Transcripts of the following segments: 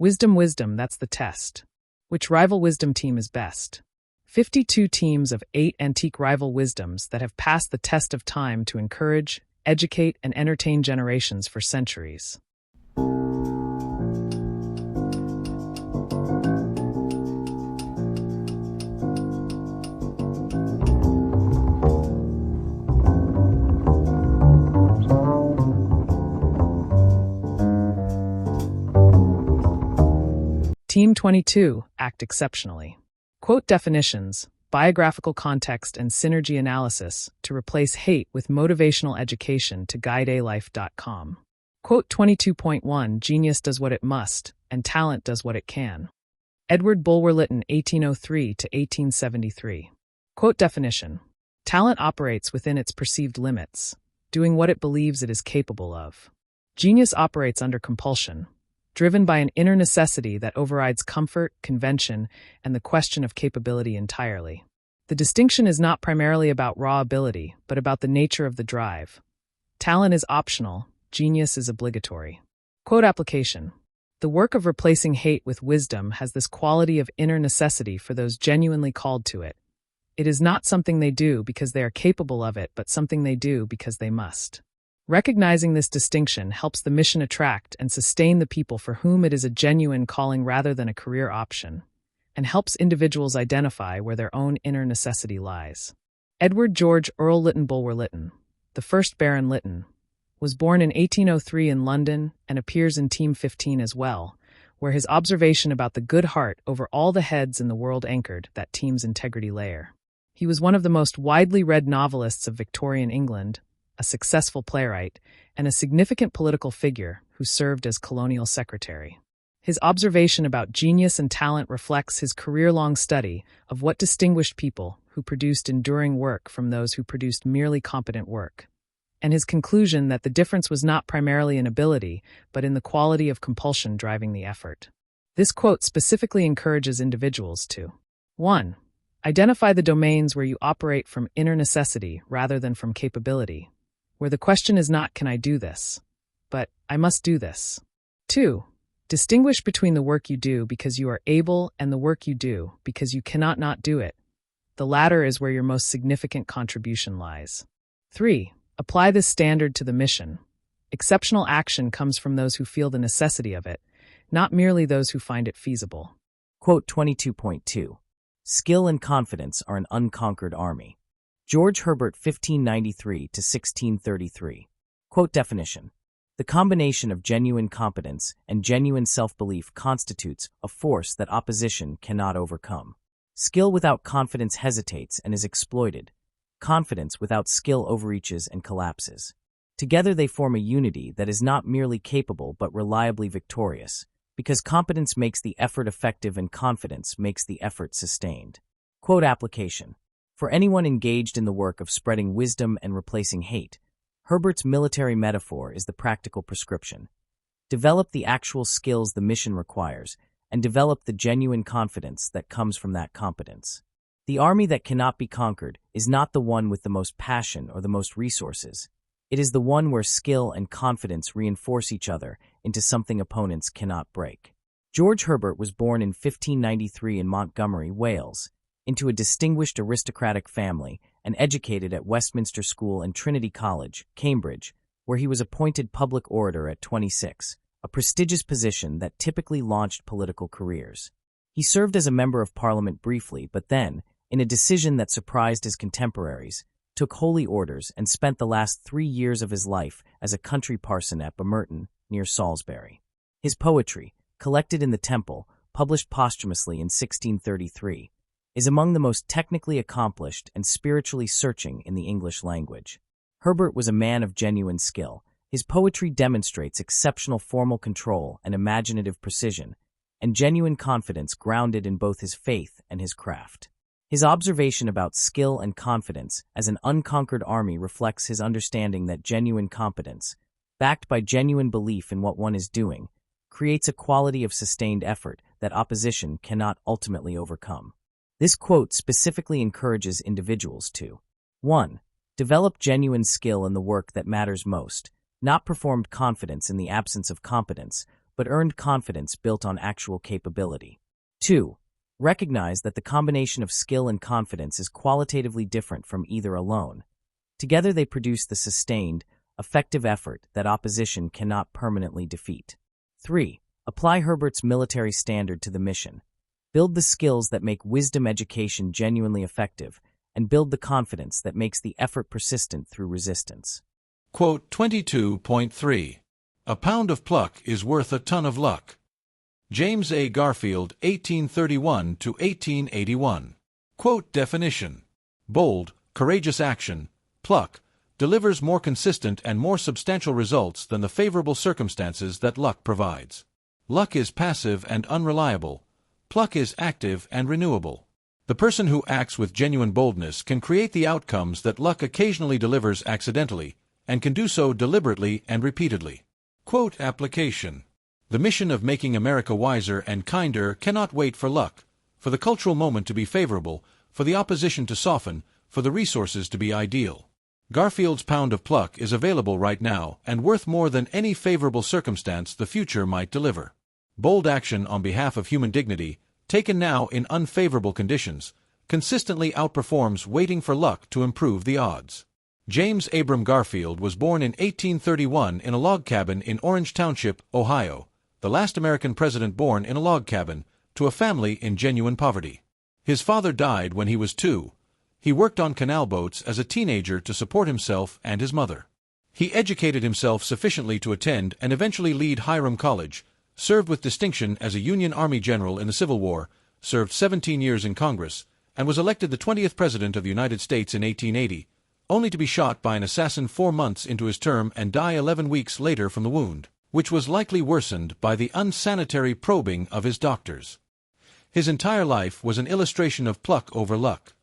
Wisdom, wisdom, that's the test. Which rival wisdom team is best? 52 teams of 8 antique rival wisdoms that have passed the test of time to encourage, educate, and entertain generations for centuries. Team 22, act exceptionally. Quote definitions, biographical context and synergy analysis to replace hate with motivational education to guidealife.com. Quote 22.1, genius does what it must, and talent does what it can. EdwardBulwer-Lytton, 1803 to 1873. Quote definition, talent operates within its perceived limits, doing what it believes it is capable of. Genius operates under compulsion, driven by an inner necessity that overrides comfort, convention, and the question of capability entirely. The distinction is not primarily about raw ability, but about the nature of the drive. Talent is optional, genius is obligatory. Quote application. The work of replacing hate with wisdom has this quality of inner necessity for those genuinely called to it. It is not something they do because they are capable of it, but something they do because they must. Recognizing this distinction helps the mission attract and sustain the people for whom it is a genuine calling rather than a career option, and helps individuals identify where their own inner necessity lies. Edward George Earl Lytton Bulwer-Lytton, the first Baron Lytton, was born in 1803 in London and appears in Team 15 as well, where his observation about the good heart over all the heads in the world anchored that team's integrity layer. He was one of the most widely read novelists of Victorian England, a successful playwright, and a significant political figure who served as colonial secretary. His observation about genius and talent reflects his career-long study of what distinguished people who produced enduring work from those who produced merely competent work, and his conclusion that the difference was not primarily in ability, but in the quality of compulsion driving the effort. This quote specifically encourages individuals to 1. Identify the domains where you operate from inner necessity rather than from capability, where the question is not, can I do this? But, I must do this. 2. Distinguish between the work you do because you are able and the work you do because you cannot not do it. The latter is where your most significant contribution lies. 3. Apply this standard to the mission. Exceptional action comes from those who feel the necessity of it, not merely those who find it feasible. Quote 22.2. Skill and confidence are an unconquered army. George Herbert, 1593 to 1633. Quote definition. The combination of genuine competence and genuine self-belief constitutes a force that opposition cannot overcome. Skill without confidence hesitates and is exploited. Confidence without skill overreaches and collapses. Together they form a unity that is not merely capable but reliably victorious, because competence makes the effort effective and confidence makes the effort sustained. Quote application. For anyone engaged in the work of spreading wisdom and replacing hate, Herbert's military metaphor is the practical prescription. Develop the actual skills the mission requires, and develop the genuine confidence that comes from that competence. The army that cannot be conquered is not the one with the most passion or the most resources. It is the one where skill and confidence reinforce each other into something opponents cannot break. George Herbert was born in 1593 in Montgomery, Wales, into a distinguished aristocratic family and educated at Westminster School and Trinity College, Cambridge, where he was appointed public orator at 26, a prestigious position that typically launched political careers. He served as a member of Parliament briefly, but then, in a decision that surprised his contemporaries, took holy orders and spent the last 3 years of his life as a country parson at Bemerton, near Salisbury. His poetry, collected in the Temple, published posthumously in 1633, is among the most technically accomplished and spiritually searching in the English language. Herbert was a man of genuine skill. His poetry demonstrates exceptional formal control and imaginative precision, and genuine confidence grounded in both his faith and his craft. His observation about skill and confidence as an unconquered army reflects his understanding that genuine competence, backed by genuine belief in what one is doing, creates a quality of sustained effort that opposition cannot ultimately overcome. This quote specifically encourages individuals to 1. Develop genuine skill in the work that matters most, not performed confidence in the absence of competence, but earned confidence built on actual capability. 2. Recognize that the combination of skill and confidence is qualitatively different from either alone. Together they produce the sustained, effective effort that opposition cannot permanently defeat. 3. Apply Herbert's military standard to the mission. Build the skills that make wisdom education genuinely effective, and build the confidence that makes the effort persistent through resistance. Quote 22.3. A pound of pluck is worth a ton of luck. James A. Garfield, 1831 to 1881. Quote definition. Bold, courageous action, pluck, delivers more consistent and more substantial results than the favorable circumstances that luck provides. Luck is passive and unreliable. Pluck is active and renewable. The person who acts with genuine boldness can create the outcomes that luck occasionally delivers accidentally, and can do so deliberately and repeatedly. Quote application. The mission of making America wiser and kinder cannot wait for luck, for the cultural moment to be favorable, for the opposition to soften, for the resources to be ideal. Garfield's pound of pluck is available right now and worth more than any favorable circumstance the future might deliver. Bold action on behalf of human dignity, taken now in unfavorable conditions, consistently outperforms waiting for luck to improve the odds. James Abram Garfield was born in 1831 in a log cabin in Orange Township, Ohio, the last American president born in a log cabin, to a family in genuine poverty. His father died when he was 2. He worked on canal boats as a teenager to support himself and his mother. He educated himself sufficiently to attend and eventually lead Hiram College, served with distinction as a Union Army general in the Civil War, served 17 years in Congress, and was elected the 20th President of the United States in 1880, only to be shot by an assassin 4 months into his term and die 11 weeks later from the wound, which was likely worsened by the unsanitary probing of his doctors. His entire life was an illustration of pluck over luck.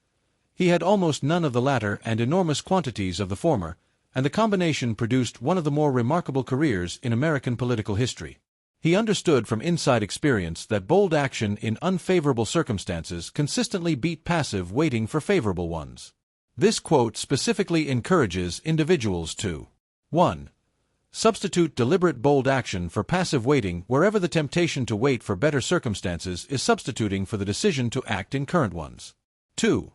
He had almost none of the latter and enormous quantities of the former, and the combination produced one of the more remarkable careers in American political history. He understood from inside experience that bold action in unfavorable circumstances consistently beat passive waiting for favorable ones. This quote specifically encourages individuals to 1. Substitute deliberate bold action for passive waiting wherever the temptation to wait for better circumstances is substituting for the decision to act in current ones. 2.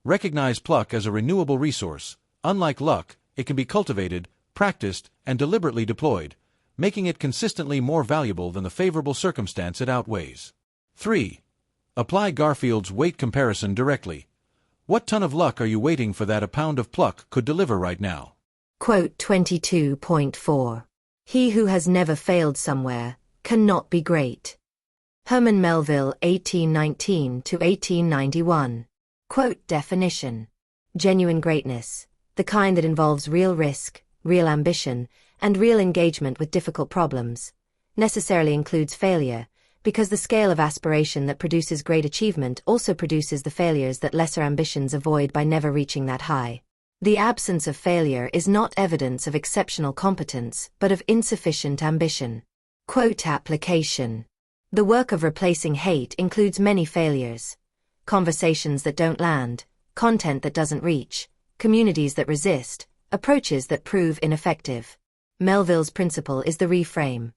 Recognize pluck as a renewable resource. Unlike luck, it can be cultivated, practiced, and deliberately deployed, making it consistently more valuable than the favorable circumstance it outweighs. 3. Apply Garfield's weight comparison directly. What ton of luck are you waiting for that a pound of pluck could deliver right now? Quote 22.4. He who has never failed somewhere cannot be great. Herman Melville, 1819 to 1891. Quote definition. Genuine greatness, the kind that involves real risk, real ambition, and real engagement with difficult problems, necessarily includes failure, because the scale of aspiration that produces great achievement also produces the failures that lesser ambitions avoid by never reaching that high. The absence of failure is not evidence of exceptional competence, but of insufficient ambition. Quote application. The work of replacing hate includes many failures. Conversations that don't land, content that doesn't reach, communities that resist, approaches that prove ineffective. Melville's principle is the reframe.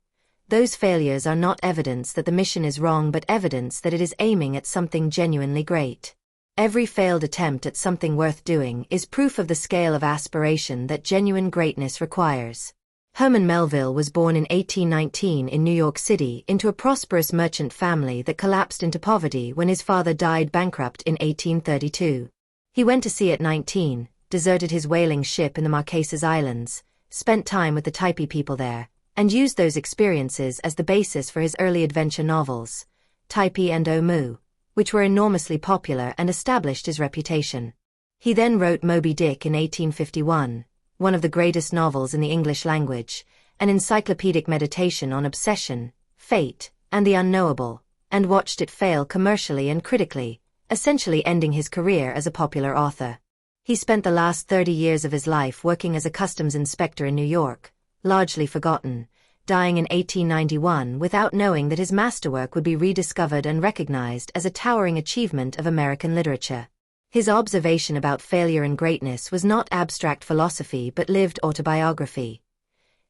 Those failures are not evidence that the mission is wrong but evidence that it is aiming at something genuinely great. Every failed attempt at something worth doing is proof of the scale of aspiration that genuine greatness requires. Herman Melville was born in 1819 in New York City into a prosperous merchant family that collapsed into poverty when his father died bankrupt in 1832. He went to sea at 19, deserted his whaling ship in the Marquesas Islands, spent time with the Typee people there, and used those experiences as the basis for his early adventure novels, Typee and Omoo, which were enormously popular and established his reputation. He then wrote Moby Dick in 1851, one of the greatest novels in the English language, an encyclopedic meditation on obsession, fate, and the unknowable, and watched it fail commercially and critically, essentially ending his career as a popular author. He spent the last 30 years of his life working as a customs inspector in New York, largely forgotten, dying in 1891 without knowing that his masterwork would be rediscovered and recognized as a towering achievement of American literature. His observation about failure and greatness was not abstract philosophy but lived autobiography.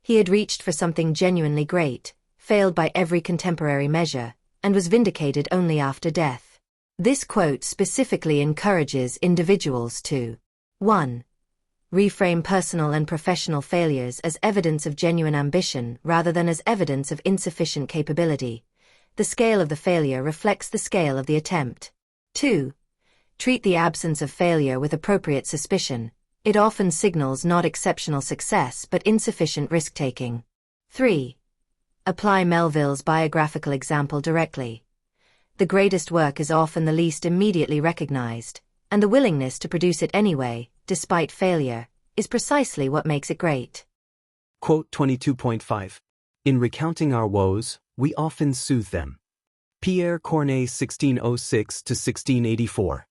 He had reached for something genuinely great, failed by every contemporary measure, and was vindicated only after death. This quote specifically encourages individuals to 1. Reframe personal and professional failures as evidence of genuine ambition rather than as evidence of insufficient capability. The scale of the failure reflects the scale of the attempt. 2. Treat the absence of failure with appropriate suspicion. It often signals not exceptional success but insufficient risk-taking. 3. Apply Melville's biographical example directly. The greatest work is often the least immediately recognized, and the willingness to produce it anyway, despite failure, is precisely what makes it great. Quote 22.5. In recounting our woes, we often soothe them. Pierre Corneille 1606–1684.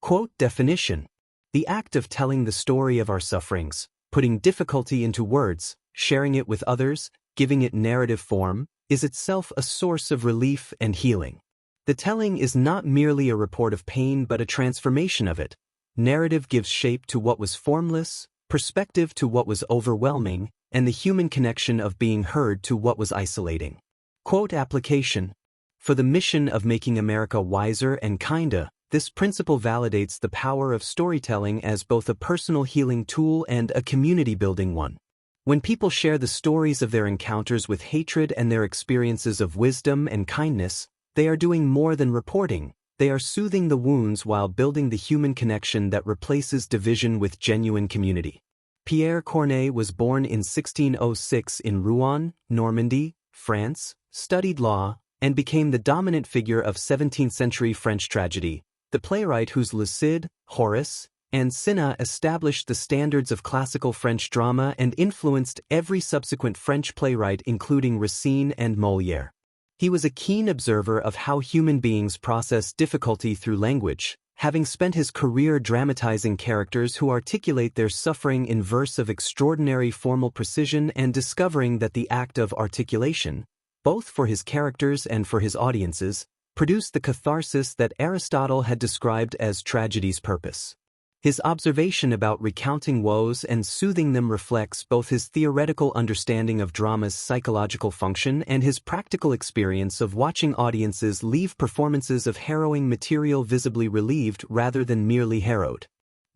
Quote definition. The act of telling the story of our sufferings, putting difficulty into words, sharing it with others, giving it narrative form, is itself a source of relief and healing. The telling is not merely a report of pain but a transformation of it. Narrative gives shape to what was formless, perspective to what was overwhelming, and the human connection of being heard to what was isolating. Quote application. For the mission of making America wiser and kinder, this principle validates the power of storytelling as both a personal healing tool and a community-building one. When people share the stories of their encounters with hatred and their experiences of wisdom and kindness, they are doing more than reporting. They are soothing the wounds while building the human connection that replaces division with genuine community. Pierre Corneille was born in 1606 in Rouen, Normandy, France, studied law, and became the dominant figure of 17th-century French tragedy, the playwright whose Le Cid, Horace, and Cinna established the standards of classical French drama and influenced every subsequent French playwright including Racine and Molière. He was a keen observer of how human beings process difficulty through language, having spent his career dramatizing characters who articulate their suffering in verse of extraordinary formal precision and discovering that the act of articulation, both for his characters and for his audiences, produced the catharsis that Aristotle had described as tragedy's purpose. His observation about recounting woes and soothing them reflects both his theoretical understanding of drama's psychological function and his practical experience of watching audiences leave performances of harrowing material visibly relieved rather than merely harrowed.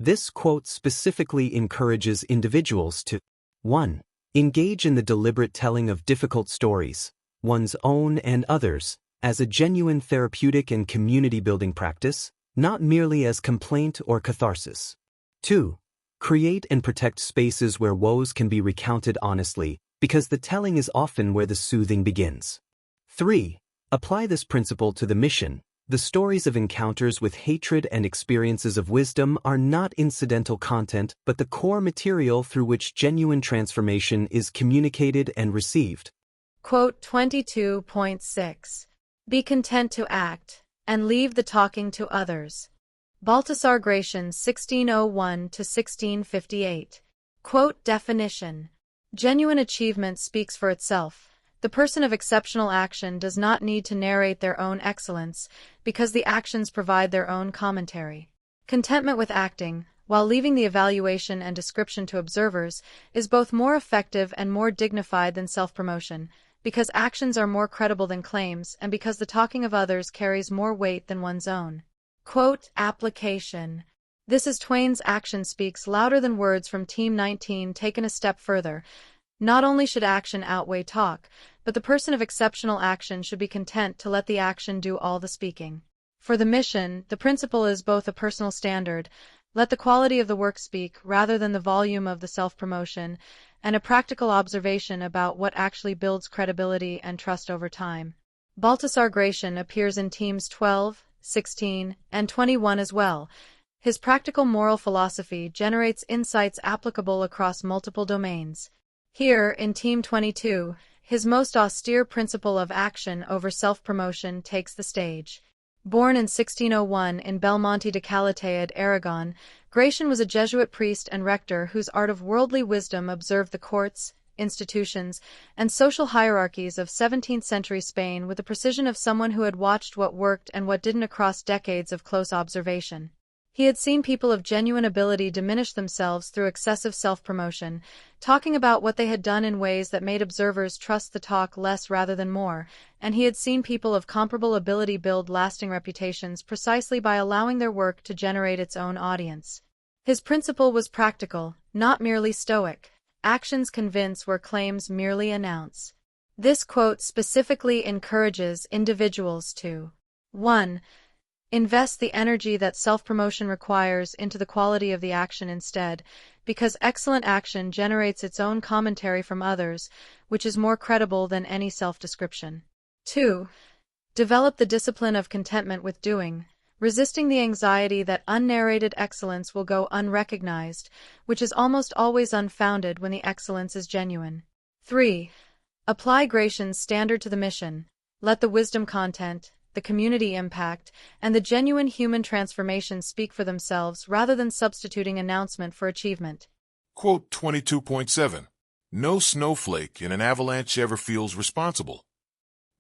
This quote specifically encourages individuals to 1. Engage in the deliberate telling of difficult stories, one's own and others, as a genuine therapeutic and community-building practice, not merely as complaint or catharsis. 2. Create and protect spaces where woes can be recounted honestly, because the telling is often where the soothing begins. 3. Apply this principle to the mission. The stories of encounters with hatred and experiences of wisdom are not incidental content but the core material through which genuine transformation is communicated and received. Quote 22.6. Be content to act, and leave the talking to others. Baltasar Gracian 1601–1658. Quote definition. Genuine achievement speaks for itself. The person of exceptional action does not need to narrate their own excellence, because the actions provide their own commentary. Contentment with acting, while leaving the evaluation and description to observers, is both more effective and more dignified than self-promotion, because actions are more credible than claims and because the talking of others carries more weight than one's own. Quote application. This is Twain's action speaks louder than words from Team 19 taken a step further. Not only should action outweigh talk, but the person of exceptional action should be content to let the action do all the speaking. For the mission, the principle is both a personal standard, let the quality of the work speak rather than the volume of the self-promotion, and a practical observation about what actually builds credibility and trust over time. Baltasar Gracian appears in Teams 12, 16, and 21 as well. His practical moral philosophy generates insights applicable across multiple domains. Here, in Team 22, his most austere principle of action over self-promotion takes the stage. Born in 1601 in Belmonte de Calatead, Aragon, Gracian was a Jesuit priest and rector whose art of worldly wisdom observed the courts, institutions, and social hierarchies of 17th-century Spain with the precision of someone who had watched what worked and what didn't across decades of close observation. He had seen people of genuine ability diminish themselves through excessive self-promotion, talking about what they had done in ways that made observers trust the talk less rather than more, and he had seen people of comparable ability build lasting reputations precisely by allowing their work to generate its own audience. His principle was practical, not merely stoic. Actions convince where claims merely announce. This quote specifically encourages individuals to 1. Invest the energy that self-promotion requires into the quality of the action instead, because excellent action generates its own commentary from others, which is more credible than any self-description. 2. Develop the discipline of contentment with doing, resisting the anxiety that unnarrated excellence will go unrecognized, which is almost always unfounded when the excellence is genuine. 3. Apply Gratian's standard to the mission. Let the wisdom content, the community impact, and the genuine human transformation speak for themselves rather than substituting announcement for achievement. Quote 22.7. No snowflake in an avalanche ever feels responsible.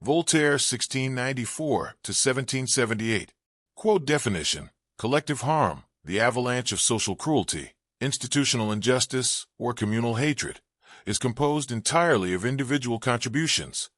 Voltaire, 1694 to 1778. Quote definition: collective harm, the avalanche of social cruelty, institutional injustice, or communal hatred, is composed entirely of individual contributions,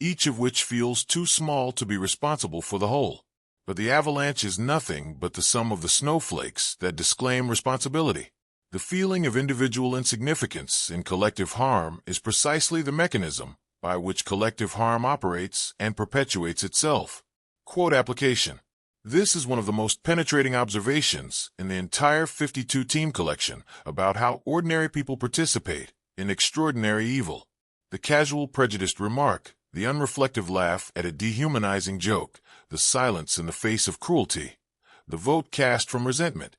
each of which feels too small to be responsible for the whole. But the avalanche is nothing but the sum of the snowflakes that disclaim responsibility. The feeling of individual insignificance in collective harm is precisely the mechanism by which collective harm operates and perpetuates itself. Quote application: this is one of the most penetrating observations in the entire 52-team collection about how ordinary people participate in extraordinary evil. The casual prejudiced remark, the unreflective laugh at a dehumanizing joke, the silence in the face of cruelty, the vote cast from resentment.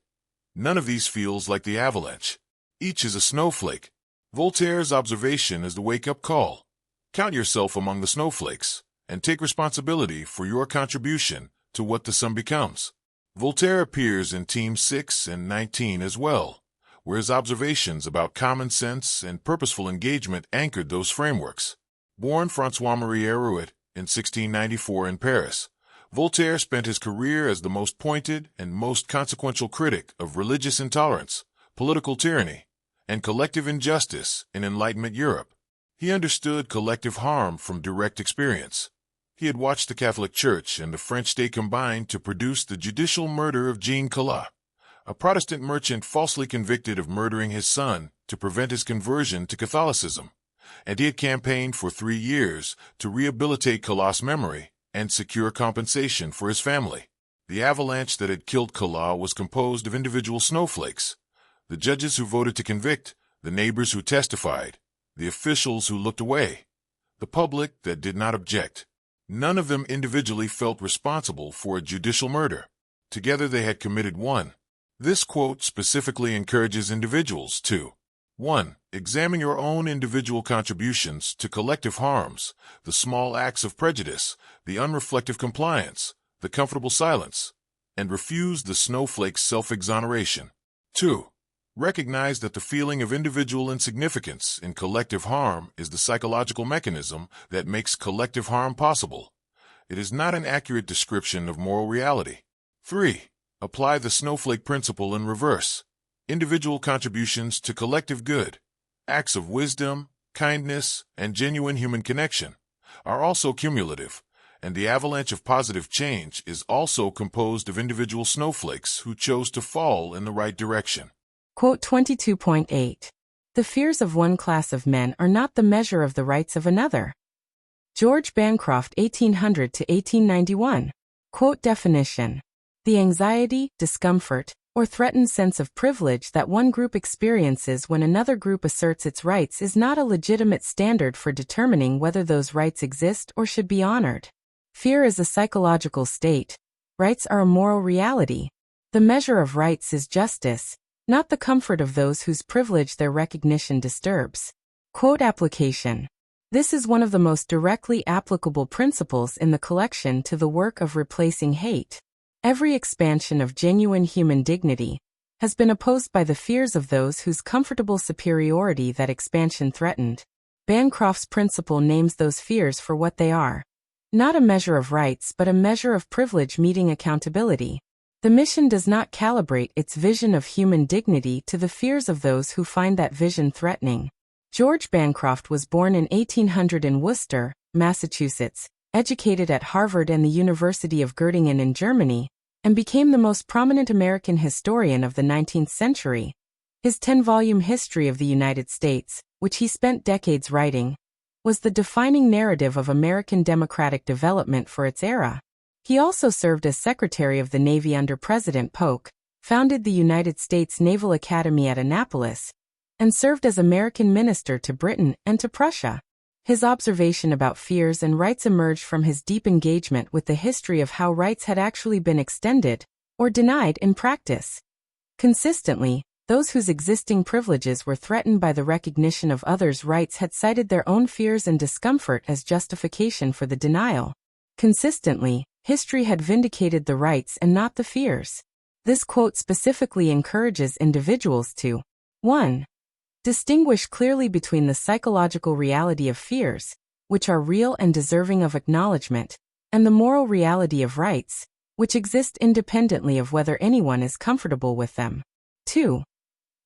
None of these feels like the avalanche. Each is a snowflake. Voltaire's observation is the wake-up call. Count yourself among the snowflakes, and take responsibility for your contribution to what the sum becomes. Voltaire appears in Team 6 and 19 as well, where his observations about common sense and purposeful engagement anchored those frameworks. Born François-Marie Arouet in 1694 in Paris, Voltaire spent his career as the most pointed and most consequential critic of religious intolerance, political tyranny, and collective injustice in Enlightenment Europe. He understood collective harm from direct experience. He had watched the Catholic Church and the French state combine to produce the judicial murder of Jean Calas, a Protestant merchant falsely convicted of murdering his son to prevent his conversion to Catholicism, and he had campaigned for 3 years to rehabilitate Calas' memory and secure compensation for his family. The avalanche that had killed Calas was composed of individual snowflakes: the judges who voted to convict, the neighbors who testified, the officials who looked away, the public that did not object. None of them individually felt responsible for a judicial murder. Together they had committed one. This quote specifically encourages individuals to 1. Examine your own individual contributions to collective harms, the small acts of prejudice, the unreflective compliance, the comfortable silence, and refuse the snowflake's self-exoneration. 2. Recognize that the feeling of individual insignificance in collective harm is the psychological mechanism that makes collective harm possible. It is not an accurate description of moral reality. 3. Apply the snowflake principle in reverse. Individual contributions to collective good, acts of wisdom, kindness, and genuine human connection, are also cumulative, and the avalanche of positive change is also composed of individual snowflakes who chose to fall in the right direction. Quote 22.8. The fears of one class of men are not the measure of the rights of another. George Bancroft, 1800 to 1891. Quote definition: the anxiety, discomfort, or threatened sense of privilege that one group experiences when another group asserts its rights is not a legitimate standard for determining whether those rights exist or should be honored. Fear is a psychological state. Rights are a moral reality. The measure of rights is justice, not the comfort of those whose privilege their recognition disturbs. Quote application: this is one of the most directly applicable principles in the collection to the work of replacing hate. Every expansion of genuine human dignity has been opposed by the fears of those whose comfortable superiority that expansion threatened. Bancroft's principle names those fears for what they are. Not a measure of rights but a measure of privilege meeting accountability. The mission does not calibrate its vision of human dignity to the fears of those who find that vision threatening. George Bancroft was born in 1800 in Worcester, Massachusetts, educated at Harvard and the University of Göttingen in Germany, and became the most prominent American historian of the 19th century. His 10-volume History of the United States, which he spent decades writing, was the defining narrative of American democratic development for its era. He also served as Secretary of the Navy under President Polk, founded the United States Naval Academy at Annapolis, and served as American minister to Britain and to Prussia. His observation about fears and rights emerged from his deep engagement with the history of how rights had actually been extended or denied in practice. Consistently, those whose existing privileges were threatened by the recognition of others' rights had cited their own fears and discomfort as justification for the denial. Consistently, history had vindicated the rights and not the fears. This quote specifically encourages individuals to 1. Distinguish clearly between the psychological reality of fears, which are real and deserving of acknowledgement, and the moral reality of rights, which exist independently of whether anyone is comfortable with them. 2.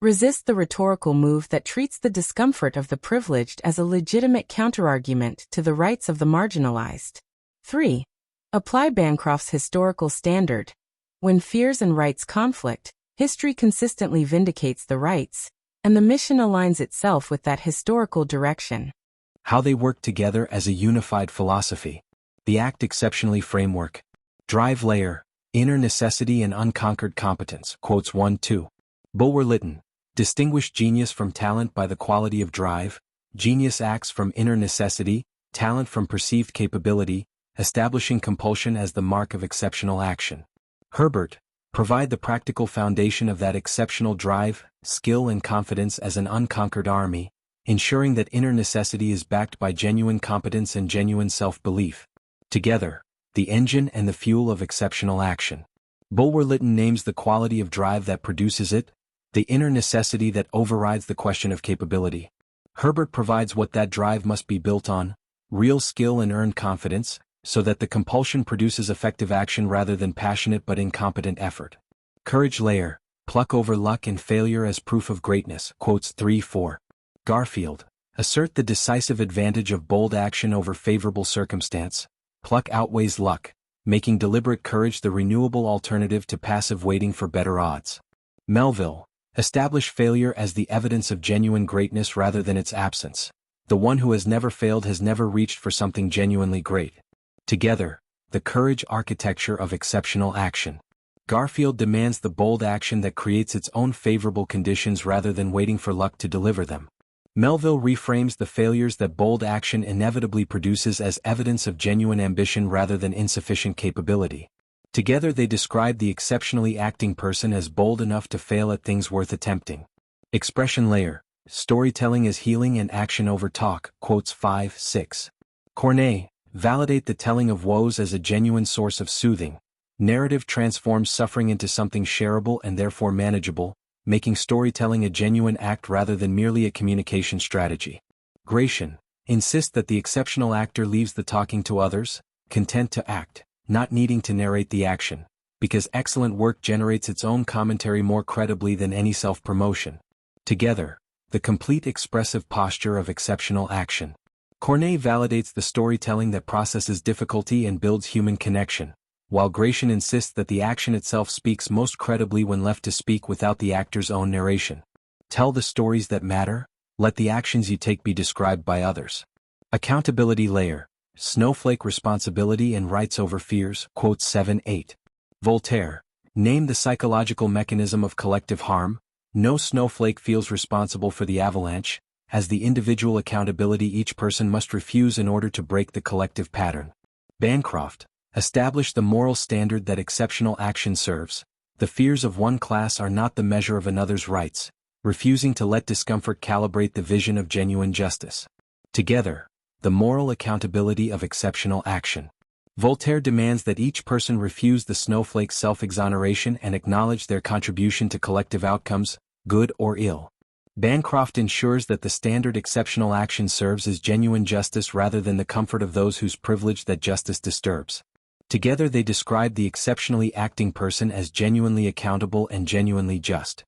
Resist the rhetorical move that treats the discomfort of the privileged as a legitimate counterargument to the rights of the marginalized. 3. Apply Bancroft's historical standard. When fears and rights conflict, history consistently vindicates the rights, and the mission aligns itself with that historical direction. How they work together as a unified philosophy. The ACT exceptionally framework. Drive layer, inner necessity and unconquered competence. Quotes 1-2. Bulwer-Lytton. Distinguish genius from talent by the quality of drive. Genius acts from inner necessity, talent from perceived capability, establishing compulsion as the mark of exceptional action. Herbert. Provide the practical foundation of that exceptional drive, skill and confidence as an unconquered army, ensuring that inner necessity is backed by genuine competence and genuine self-belief. Together, the engine and the fuel of exceptional action. Bulwer-Lytton names the quality of drive that produces it, the inner necessity that overrides the question of capability. Herbert provides what that drive must be built on, real skill and earned confidence, so that the compulsion produces effective action rather than passionate but incompetent effort. Courage layer, pluck over luck and failure as proof of greatness. Quotes 3-4. Garfield. Assert the decisive advantage of bold action over favorable circumstance. Pluck outweighs luck, making deliberate courage the renewable alternative to passive waiting for better odds. Melville. Establish failure as the evidence of genuine greatness rather than its absence. The one who has never failed has never reached for something genuinely great. Together, the courage architecture of exceptional action. Garfield demands the bold action that creates its own favorable conditions rather than waiting for luck to deliver them. Melville reframes the failures that bold action inevitably produces as evidence of genuine ambition rather than insufficient capability. Together they describe the exceptionally acting person as bold enough to fail at things worth attempting. Expression layer, storytelling as healing and action over talk. Quotes 5-6. Corneille. Validate the telling of woes as a genuine source of soothing. Narrative transforms suffering into something shareable and therefore manageable, making storytelling a genuine act rather than merely a communication strategy. Gratian. Insist that the exceptional actor leaves the talking to others, content to act, not needing to narrate the action, because excellent work generates its own commentary more credibly than any self-promotion. Together, the complete expressive posture of exceptional action. Corneille validates the storytelling that processes difficulty and builds human connection, while Gratian insists that the action itself speaks most credibly when left to speak without the actor's own narration. Tell the stories that matter, let the actions you take be described by others. Accountability layer, snowflake responsibility and rights over fears. Quotes 7-8. Voltaire. Name the psychological mechanism of collective harm. No snowflake feels responsible for the avalanche, as the individual accountability each person must refuse in order to break the collective pattern. Bancroft. Establish the moral standard that exceptional action serves. The fears of one class are not the measure of another's rights, refusing to let discomfort calibrate the vision of genuine justice. Together, the moral accountability of exceptional action. Voltaire demands that each person refuse the snowflake's self-exoneration and acknowledge their contribution to collective outcomes, good or ill. Bancroft ensures that the standard exceptional action serves as genuine justice rather than the comfort of those whose privilege that justice disturbs. Together they describe the exceptionally acting person as genuinely accountable and genuinely just.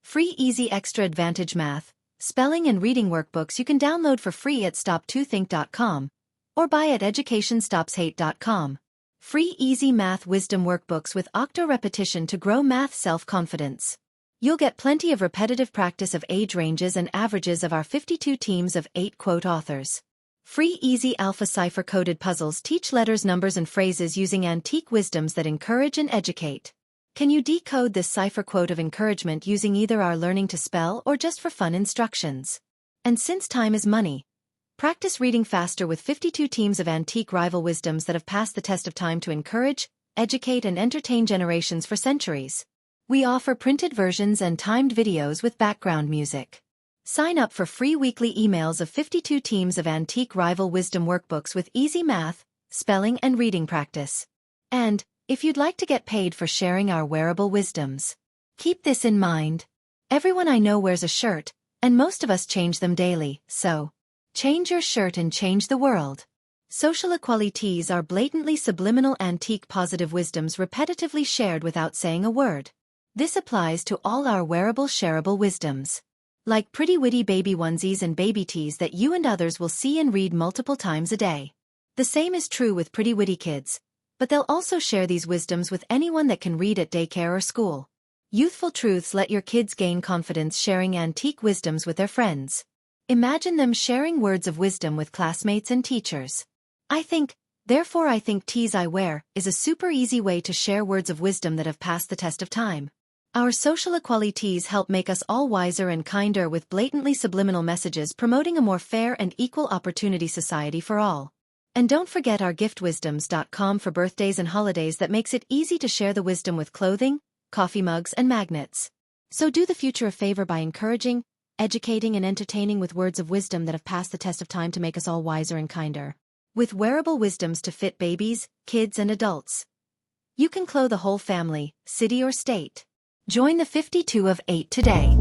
Free Easy Extra Advantage Math, Spelling and Reading Workbooks you can download for free at stop2think.com or buy at educationstopshate.com. Free Easy Math Wisdom Workbooks with octo repetition to grow math self-confidence. You'll get plenty of repetitive practice of age ranges and averages of our 52 teams of 8 quote authors. Free Easy Alpha Cipher-coded puzzles teach letters, numbers, and phrases using antique wisdoms that encourage and educate. Can you decode this cipher quote of encouragement using either our Learning to Spell or just for fun instructions? And since time is money, practice reading faster with 52 teams of antique rival wisdoms that have passed the test of time to encourage, educate, and entertain generations for centuries. We offer printed versions and timed videos with background music. Sign up for free weekly emails of 52 teams of antique rival wisdom workbooks with easy math, spelling, and reading practice. And, if you'd like to get paid for sharing our wearable wisdoms, keep this in mind. Everyone I know wears a shirt, and most of us change them daily, so change your shirt and change the world. Social equalities are blatantly subliminal antique positive wisdoms repetitively shared without saying a word. This applies to all our wearable shareable wisdoms. Like pretty witty baby onesies and baby tees that you and others will see and read multiple times a day. The same is true with pretty witty kids, but they'll also share these wisdoms with anyone that can read at daycare or school. Youthful truths let your kids gain confidence sharing antique wisdoms with their friends. Imagine them sharing words of wisdom with classmates and teachers. I think, therefore I think tees I wear is a super easy way to share words of wisdom that have passed the test of time. Our social equalities help make us all wiser and kinder with blatantly subliminal messages promoting a more fair and equal opportunity society for all. And don't forget our giftwisdoms.com for birthdays and holidays that makes it easy to share the wisdom with clothing, coffee mugs, and magnets. So do the future a favor by encouraging, educating, and entertaining with words of wisdom that have passed the test of time to make us all wiser and kinder. With wearable wisdoms to fit babies, kids, and adults. You can clothe a whole family, city, or state. Join the 52 of 8 today.